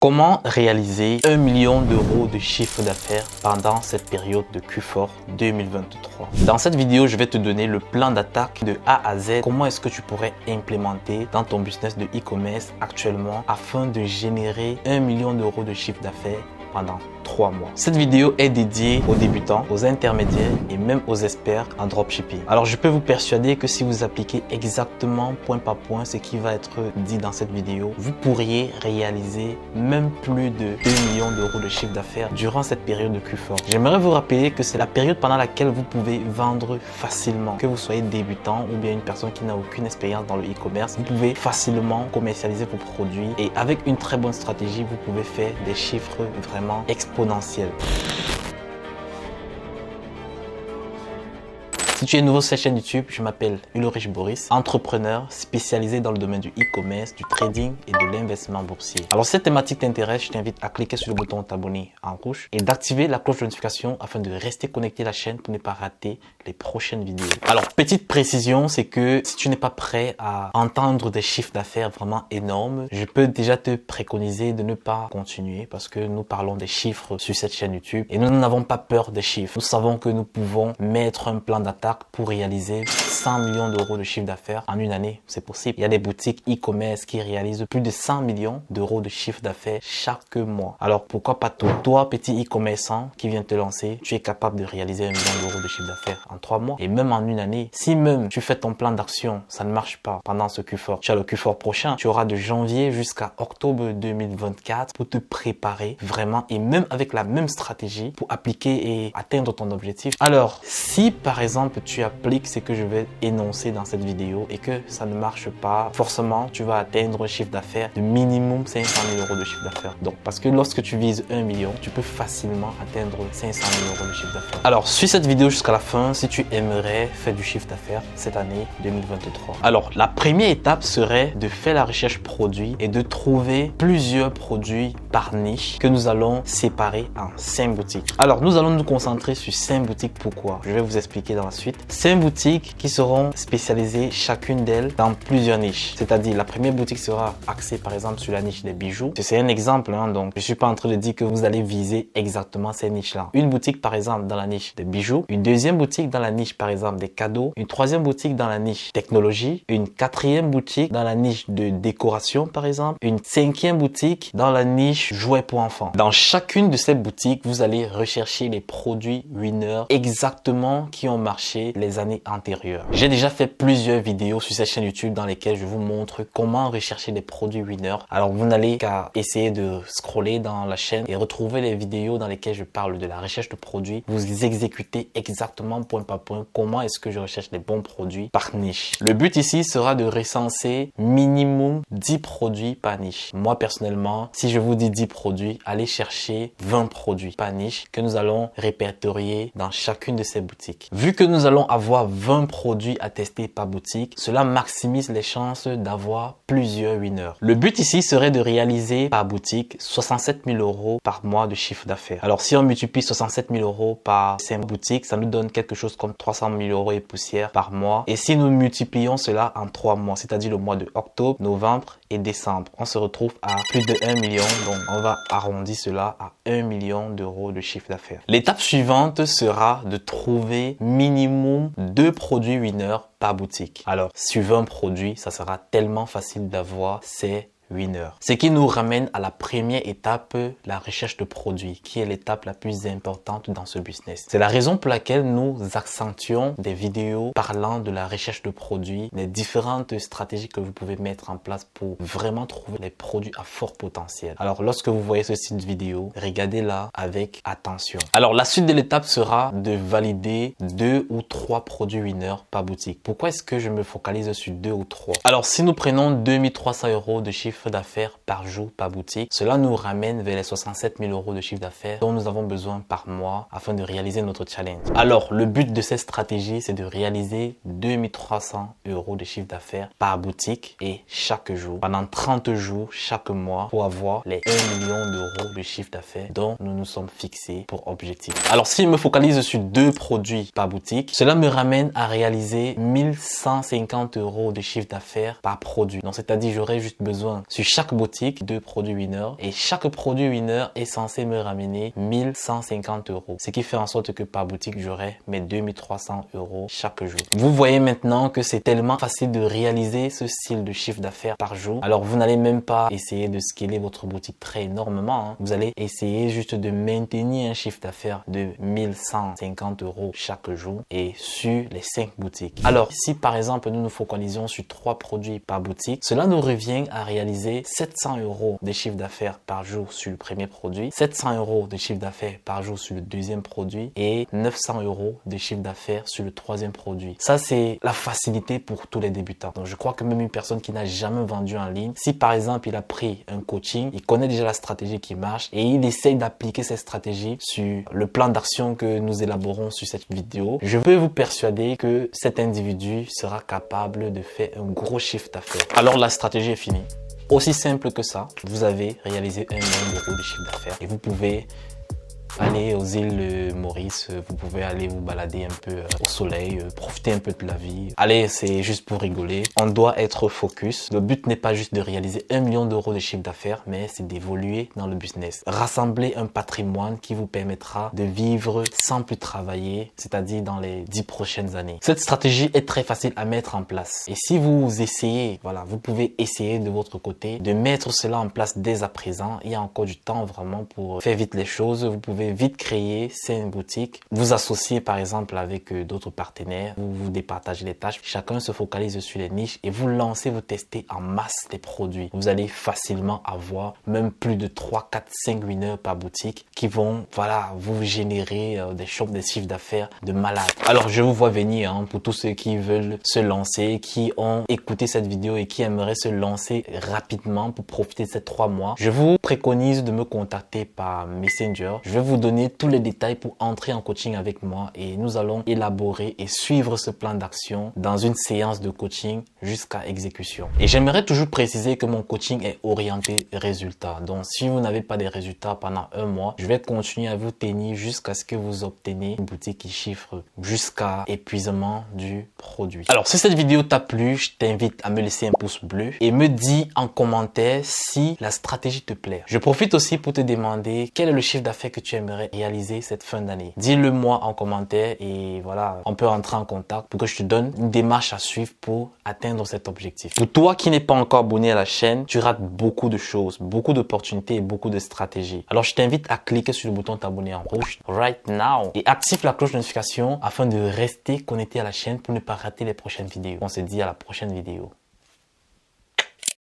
Comment réaliser 1 million d'euros de chiffre d'affaires pendant cette période de Q4 2023? Dans cette vidéo, je vais te donner le plan d'attaque de A à Z. Comment est-ce que tu pourrais implémenter dans ton business de e-commerce actuellement afin de générer 1 million d'euros de chiffre d'affaires pendant 3 mois. Cette vidéo est dédiée aux débutants, aux intermédiaires et même aux experts en dropshipping. Alors je peux vous persuader que si vous appliquez exactement point par point ce qui va être dit dans cette vidéo, vous pourriez réaliser même plus de 2 millions d'euros de chiffre d'affaires durant cette période de Q4. J'aimerais vous rappeler que c'est la période pendant laquelle vous pouvez vendre facilement. Que vous soyez débutant ou bien une personne qui n'a aucune expérience dans le e-commerce, vous pouvez facilement commercialiser vos produits et avec une très bonne stratégie, vous pouvez faire des chiffres vraiment exponentiels. Si tu es nouveau sur cette chaîne YouTube, je m'appelle Ulrich Boris, entrepreneur spécialisé dans le domaine du e-commerce, du trading et de l'investissement boursier. Alors si cette thématique t'intéresse, je t'invite à cliquer sur le bouton t'abonner en rouge et d'activer la cloche de notification afin de rester connecté à la chaîne pour ne pas rater les prochaines vidéos. Alors petite précision, c'est que si tu n'es pas prêt à entendre des chiffres d'affaires vraiment énormes, je peux déjà te préconiser de ne pas continuer parce que nous parlons des chiffres sur cette chaîne YouTube et nous n'avons pas peur des chiffres. Nous savons que nous pouvons mettre un plan d'attaque pour réaliser 100 millions d'euros de chiffre d'affaires en une année. C'est possible. Il y a des boutiques e-commerce qui réalisent plus de 100 millions d'euros de chiffre d'affaires chaque mois. Alors pourquoi pas toi? Toi, petit e-commerçant qui vient te lancer, tu es capable de réaliser 1 million d'euros de chiffre d'affaires en 3 mois et même en une année. Si même tu fais ton plan d'action, ça ne marche pas pendant ce Q4. Tu as le Q4 prochain. Tu auras de janvier jusqu'à octobre 2024 pour te préparer vraiment et même avec la même stratégie pour appliquer et atteindre ton objectif. Alors, si par exemple tu appliques ce que je vais énoncer dans cette vidéo et que ça ne marche pas, forcément, tu vas atteindre un chiffre d'affaires de minimum 500 000 euros de chiffre d'affaires. Donc, parce que lorsque tu vises 1 million, tu peux facilement atteindre 500 000 euros de chiffre d'affaires. Alors, suis cette vidéo jusqu'à la fin si tu aimerais faire du chiffre d'affaires cette année 2023. Alors, la première étape serait de faire la recherche produit et de trouver plusieurs produits par niche que nous allons séparer en 5 boutiques. Alors, nous allons nous concentrer sur 5 boutiques. Pourquoi? Je vais vous expliquer dans la suite. 5 boutiques qui seront spécialisées chacune d'elles dans plusieurs niches. C'est-à-dire la première boutique sera axée par exemple sur la niche des bijoux. C'est un exemple, donc je suis pas en train de dire que vous allez viser exactement ces niches-là. Une boutique par exemple dans la niche des bijoux, une deuxième boutique dans la niche par exemple des cadeaux, une troisième boutique dans la niche technologie, une quatrième boutique dans la niche de décoration par exemple, une cinquième boutique dans la niche jouets pour enfants. Dans chacune de ces boutiques, vous allez rechercher les produits winners exactement qui ont marché les années antérieures. J'ai déjà fait plusieurs vidéos sur cette chaîne YouTube dans lesquelles je vous montre comment rechercher des produits winners. Alors vous n'allez qu'à essayer de scroller dans la chaîne et retrouver les vidéos dans lesquelles je parle de la recherche de produits. Vous exécutez exactement point par point comment est-ce que je recherche les bons produits par niche. Le but ici sera de recenser minimum 10 produits par niche. Moi personnellement, si je vous dis 10 produits, allez chercher 20 produits par niche que nous allons répertorier dans chacune de ces boutiques. Vu que nous allons avoir 20 produits à tester par boutique, cela maximise les chances d'avoir plusieurs winners. Le but ici serait de réaliser par boutique 67 000 euros par mois de chiffre d'affaires. Alors si on multiplie 67 000 euros par 5 boutiques, ça nous donne quelque chose comme 300 000 euros et poussière par mois. Et si nous multiplions cela en 3 mois, c'est-à-dire le mois de octobre, novembre et décembre, on se retrouve à plus de 1 million. Donc on va arrondir cela à 1 million d'euros de chiffre d'affaires. L'étape suivante sera de trouver minimum 2 produits winners par boutique. Alors, sur 20 produits, ça sera tellement facile d'avoir ces winners. Ce qui nous ramène à la première étape, la recherche de produits, qui est l'étape la plus importante dans ce business. C'est la raison pour laquelle nous accentuons des vidéos parlant de la recherche de produits, les différentes stratégies que vous pouvez mettre en place pour vraiment trouver les produits à fort potentiel. Alors, lorsque vous voyez ce site vidéo, regardez-la avec attention. Alors, la suite de l'étape sera de valider 2 ou 3 produits winners par boutique. Pourquoi est-ce que je me focalise sur 2 ou 3? Alors, si nous prenons 2300 euros de chiffre d'affaires par jour, par boutique, cela nous ramène vers les 67 000 euros de chiffre d'affaires dont nous avons besoin par mois afin de réaliser notre challenge. Alors, le but de cette stratégie, c'est de réaliser 2300 euros de chiffre d'affaires par boutique et chaque jour, pendant 30 jours, chaque mois, pour avoir les 1 million d'euros de chiffre d'affaires dont nous nous sommes fixés pour objectif. Alors, si je me focalise sur 2 produits par boutique, cela me ramène à réaliser 1150 euros de chiffre d'affaires par produit. Donc, c'est-à-dire, j'aurais juste besoin sur chaque boutique 2 produits winner et chaque produit winner est censé me ramener 1150 euros. Ce qui fait en sorte que par boutique, j'aurai mes 2300 euros chaque jour. Vous voyez maintenant que c'est tellement facile de réaliser ce style de chiffre d'affaires par jour. Alors, vous n'allez même pas essayer de scaler votre boutique très énormément. Vous allez essayer juste de maintenir un chiffre d'affaires de 1150 euros chaque jour et sur les 5 boutiques. Alors, si par exemple, nous nous focalisons sur 3 produits par boutique, cela nous revient à réaliser 700 euros de chiffre d'affaires par jour sur le premier produit, 700 euros de chiffre d'affaires par jour sur le deuxième produit et 900 euros de chiffre d'affaires sur le troisième produit. Ça, c'est la facilité pour tous les débutants. Donc, je crois que même une personne qui n'a jamais vendu en ligne, si par exemple, il a pris un coaching, il connaît déjà la stratégie qui marche et il essaye d'appliquer cette stratégie sur le plan d'action que nous élaborons sur cette vidéo, je peux vous persuader que cet individu sera capable de faire un gros chiffre d'affaires. Alors, la stratégie est finie. Aussi simple que ça, vous avez réalisé 1 million d'euros de chiffre d'affaires et vous pouvez aller aux îles Maurice, vous pouvez aller vous balader un peu au soleil, profiter un peu de la vie. Allez, c'est juste pour rigoler. On doit être focus. Le but n'est pas juste de réaliser 1 million d'euros de chiffre d'affaires, mais c'est d'évoluer dans le business. Rassembler un patrimoine qui vous permettra de vivre sans plus travailler, c'est-à-dire dans les 10 prochaines années. Cette stratégie est très facile à mettre en place. Et si vous essayez, voilà, vous pouvez essayer de votre côté de mettre cela en place dès à présent. Il y a encore du temps vraiment pour faire vite les choses. Vous pouvez vite créer 5 boutiques, vous associer par exemple avec d'autres partenaires, vous départagez les tâches, chacun se focalise sur les niches et vous lancez, vous testez en masse des produits. Vous allez facilement avoir même plus de 3, 4, 5 winners par boutique qui vont, voilà, vous générer des chiffres d'affaires de malade. Alors je vous vois venir pour tous ceux qui veulent se lancer, qui ont écouté cette vidéo et qui aimeraient se lancer rapidement pour profiter de ces 3 mois. Je vous préconise de me contacter par Messenger. Je vais vous donner tous les détails pour entrer en coaching avec moi et nous allons élaborer et suivre ce plan d'action dans une séance de coaching jusqu'à exécution. Et j'aimerais toujours préciser que mon coaching est orienté résultat. Donc si vous n'avez pas des résultats pendant 1 mois, je vais continuer à vous tenir jusqu'à ce que vous obteniez une boutique qui chiffre jusqu'à épuisement du produit. Alors si cette vidéo t'a plu, je t'invite à me laisser un pouce bleu et me dis en commentaire si la stratégie te plaît. Je profite aussi pour te demander quel est le chiffre d'affaires que tu aimerais réaliser cette fin d'année. Dis-le moi en commentaire et voilà, on peut entrer en contact pour que je te donne une démarche à suivre pour atteindre cet objectif. Pour toi qui n'es pas encore abonné à la chaîne, tu rates beaucoup de choses, beaucoup d'opportunités et beaucoup de stratégies. Alors je t'invite à cliquer sur le bouton t'abonner en rouge right now et active la cloche de notification afin de rester connecté à la chaîne pour ne pas rater les prochaines vidéos. On se dit à la prochaine vidéo.